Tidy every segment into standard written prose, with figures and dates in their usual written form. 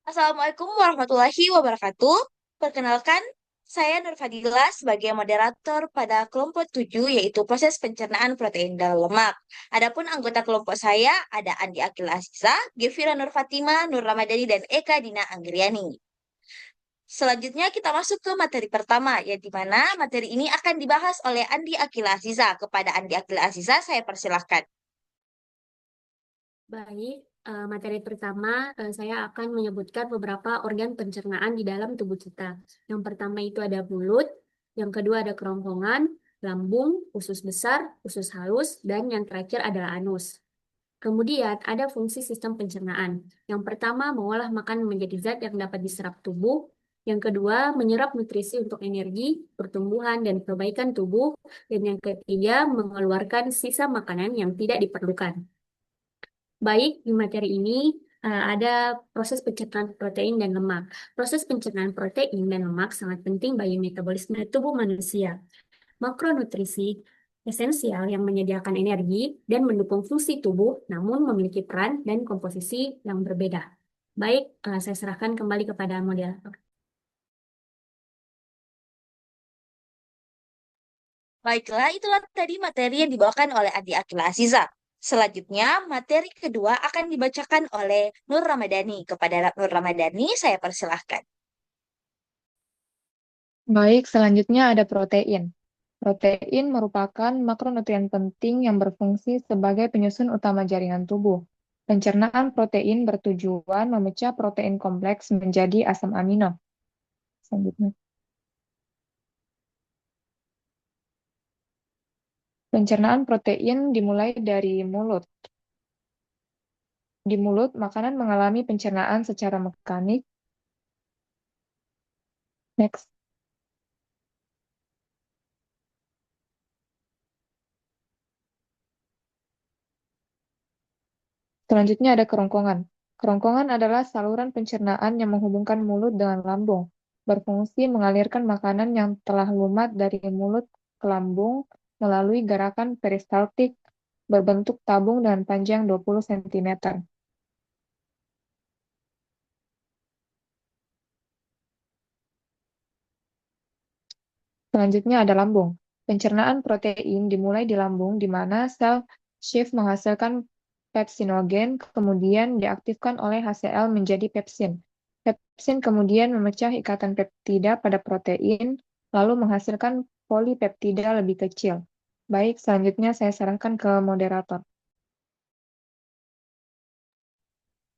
Assalamualaikum warahmatullahi wabarakatuh. Perkenalkan, saya Nur Fadila sebagai moderator pada kelompok 7, yaitu proses pencernaan protein dalam lemak. Adapun anggota kelompok saya ada Andi Akil Aziza, Gefira Nur Fatima, Nur Ramadhani, dan Eka Dina Anggriani. Selanjutnya kita masuk ke materi pertama, yang di mana materi ini akan dibahas oleh Andi Akil Aziza. Kepada Andi Akil Aziza, saya persilahkan. Baik, materi pertama saya akan menyebutkan beberapa organ pencernaan di dalam tubuh kita. Yang pertama itu ada mulut, yang kedua ada kerongkongan, lambung, usus besar, usus halus, dan yang terakhir adalah anus. Kemudian ada fungsi sistem pencernaan. Yang pertama mengolah makanan menjadi zat yang dapat diserap tubuh. Yang kedua menyerap nutrisi untuk energi, pertumbuhan, dan perbaikan tubuh. Dan yang ketiga mengeluarkan sisa makanan yang tidak diperlukan. Baik, di materi ini ada proses pencernaan protein dan lemak. Proses pencernaan protein dan lemak sangat penting bagi metabolisme tubuh manusia. Makronutrisi esensial yang menyediakan energi dan mendukung fungsi tubuh, namun memiliki peran dan komposisi yang berbeda. Baik, saya serahkan kembali kepada moderator. Baiklah, itulah tadi materi yang dibawakan oleh Adi Akil Aziza. Selanjutnya, materi kedua akan dibacakan oleh Nur Ramadhani. Kepada Nur Ramadhani, saya persilahkan. Baik, selanjutnya ada protein. Protein merupakan makronutrien penting yang berfungsi sebagai penyusun utama jaringan tubuh. Pencernaan protein bertujuan memecah protein kompleks menjadi asam amino. Selanjutnya. Pencernaan protein dimulai dari mulut. Di mulut, makanan mengalami pencernaan secara mekanik. Next. Selanjutnya ada kerongkongan. Kerongkongan adalah saluran pencernaan yang menghubungkan mulut dengan lambung, berfungsi mengalirkan makanan yang telah lumat dari mulut ke lambung melalui gerakan peristaltik berbentuk tabung dengan panjang 20 cm. Selanjutnya ada lambung. Pencernaan protein dimulai di lambung, di mana sel Schiff menghasilkan pepsinogen, kemudian diaktifkan oleh HCl menjadi pepsin. Pepsin kemudian memecah ikatan peptida pada protein, lalu menghasilkan polipeptida lebih kecil. Baik, selanjutnya saya serahkan ke moderator.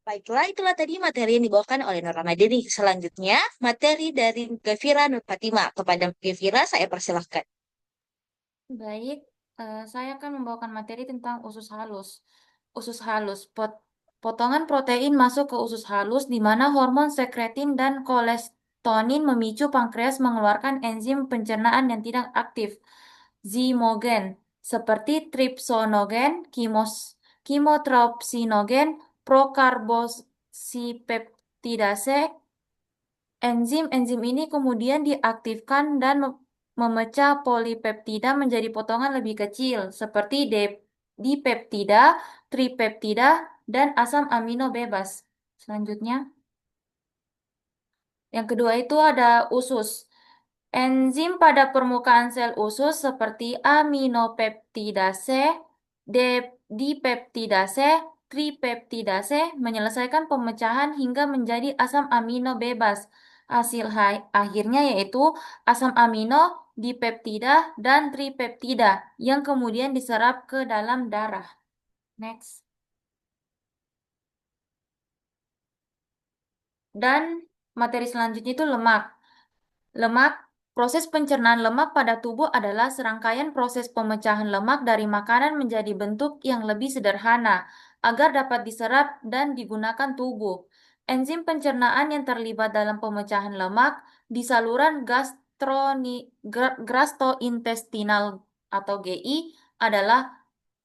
Baiklah, itulah tadi materi yang dibawakan oleh Nur Ramadhani. Selanjutnya, materi dari Gevira Nur Fatima. Kepada Gevira, saya persilahkan. Baik, saya akan membawakan materi tentang usus halus. Usus halus, potongan protein masuk ke usus halus di mana hormon sekretin dan kolesteronin memicu pankreas mengeluarkan enzim pencernaan yang tidak aktif, zymogen, seperti trypsinogen, kimotropsinogen, prokarboksipeptidase. Enzim-enzim ini kemudian diaktifkan dan memecah polipeptida menjadi potongan lebih kecil, seperti dipeptida, tripeptida, dan asam amino bebas. Selanjutnya, yang kedua itu ada usus. Enzim pada permukaan sel usus seperti aminopeptidase, dipeptidase, tripeptidase menyelesaikan pemecahan hingga menjadi asam amino bebas. Akhirnya yaitu asam amino, dipeptida, dan tripeptida yang kemudian diserap ke dalam darah. Next. Dan materi selanjutnya itu lemak. Lemak, proses pencernaan lemak pada tubuh adalah serangkaian proses pemecahan lemak dari makanan menjadi bentuk yang lebih sederhana agar dapat diserap dan digunakan tubuh. Enzim pencernaan yang terlibat dalam pemecahan lemak di saluran gastrointestinal atau GI adalah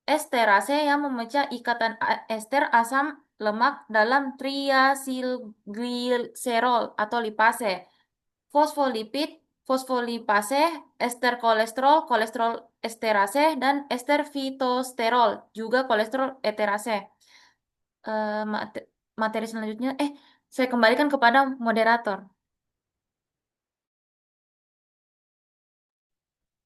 esterase yang memecah ikatan ester asam lemak dalam triasilgliserol atau lipase. Fosfolipid, fosfolipase, ester kolesterol, kolesterol esterase, dan ester fitosterol, juga kolesterol esterase. Materi selanjutnya, Saya kembalikan kepada moderator.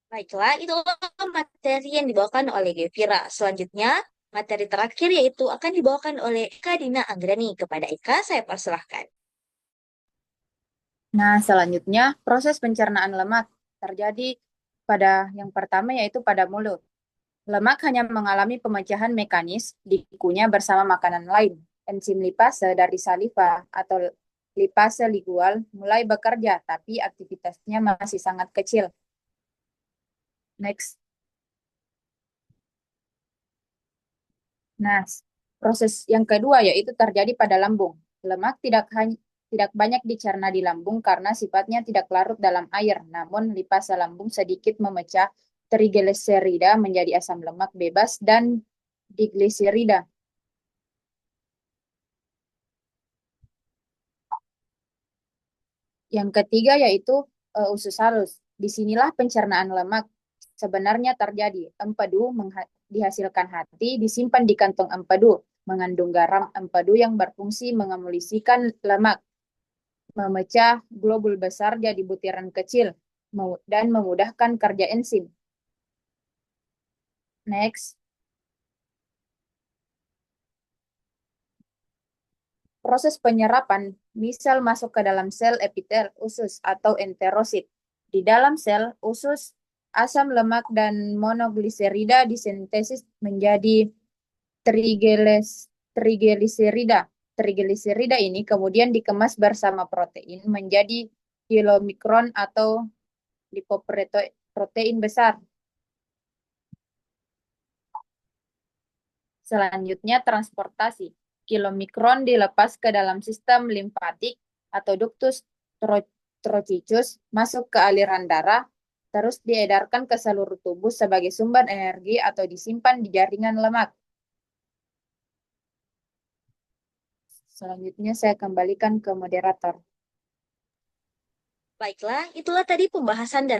Baiklah, itulah materi yang dibawakan oleh Gevira. Selanjutnya, materi terakhir yaitu akan dibawakan oleh Eka Dina Anggrani. Kepada Eka, saya persilahkan. Nah, selanjutnya proses pencernaan lemak terjadi pada yang pertama yaitu pada mulut. Lemak hanya mengalami pemecahan mekanis di kunyah bersama makanan lain. Enzim lipase dari saliva atau lipase lingual mulai bekerja, tapi aktivitasnya masih sangat kecil. Next. Nah, proses yang kedua yaitu terjadi pada lambung. Lemak tidak banyak dicerna di lambung karena sifatnya tidak larut dalam air, namun lipase lambung sedikit memecah trigliserida menjadi asam lemak bebas dan digliserida. Yang ketiga yaitu usus halus. Disinilah pencernaan lemak sebenarnya terjadi. Empedu dihasilkan hati, disimpan di kantong empedu, mengandung garam empedu yang berfungsi mengemulsikan lemak, memecah globul besar jadi butiran kecil, dan memudahkan kerja enzim. Next. Proses penyerapan misal masuk ke dalam sel epitel usus atau enterosit. Di dalam sel usus, asam lemak dan monogliserida disintesis menjadi trigliserida. Trigliserida ini kemudian dikemas bersama protein menjadi kilomikron atau lipoprotein besar. Selanjutnya transportasi. Kilomikron dilepas ke dalam sistem limfatik atau ductus trochicus, masuk ke aliran darah, terus diedarkan ke seluruh tubuh sebagai sumber energi atau disimpan di jaringan lemak. Selanjutnya saya kembalikan ke moderator. Baiklah, itulah tadi pembahasan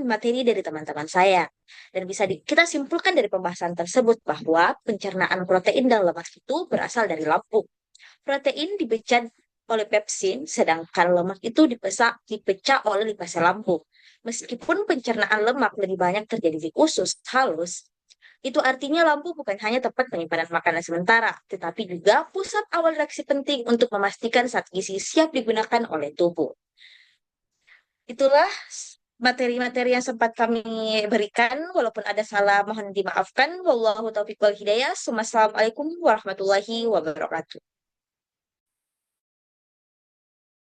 materi dari teman-teman saya. Dan bisa kita simpulkan dari pembahasan tersebut bahwa pencernaan protein dan lemak itu berasal dari lambung. Protein dipecah oleh pepsin, sedangkan lemak itu dipecah oleh lipase lambung. Meskipun pencernaan lemak lebih banyak terjadi di usus halus, itu artinya lambung bukan hanya tempat penyimpanan makanan sementara, tetapi juga pusat awal reaksi penting untuk memastikan zat gizi siap digunakan oleh tubuh. Itulah materi-materi yang sempat kami berikan. Walaupun ada salah, mohon dimaafkan. Wallahu taufiq wal hidayah. Assalamualaikum warahmatullahi wabarakatuh.